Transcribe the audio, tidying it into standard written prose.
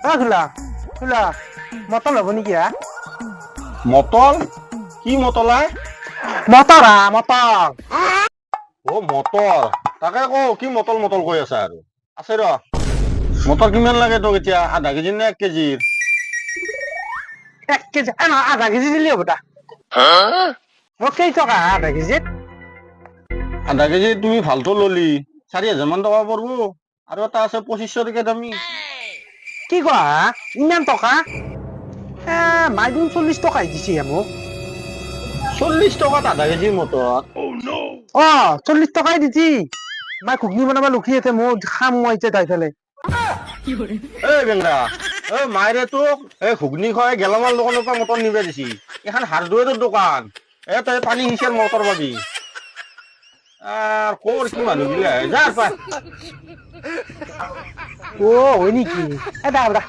খোলা খোলা মতল হব নেকি হা মটল কি মটলাই মটৰা মটৰ অ মটৰ তাকে কো কি মটল মটল কৈ আছা আৰু আছে ৰ মটৰ কিমান লাগে তোক এতিয়া আধা কেজি নে 1 কেজিৰ 1 কেজি আধা কেজি দিলি হ'ব তা মোক কেইটকা আধা কেজিত আধা কেজি তুমি ভালটো ললি 4,000 মান টকা পড়ব আৰু এটা আছে 2500 টকা দামী কি কোৱা ইমান টকা মাইদুন 40 টকাই দিছে মোক 40 টকাত আধা কেজি মটৰ 40 টকাই দিছি মাই ঘুগনি বনাব লখি আছে মোৰ খাম মই এতিয়া তাই ফেলে এই বেংৰা মায়েৰে তোক ঘুগনি খুৱাই গেলামাল দোকানৰ পৰা মটৰ নিব দিছি এখন হাৰ্ডৱেৰৰ দোকান তই পানী হিচাৰ মটৰ পাবি কৰ কি মানুহ গিলা যাৰ পাই হয় নেকি দা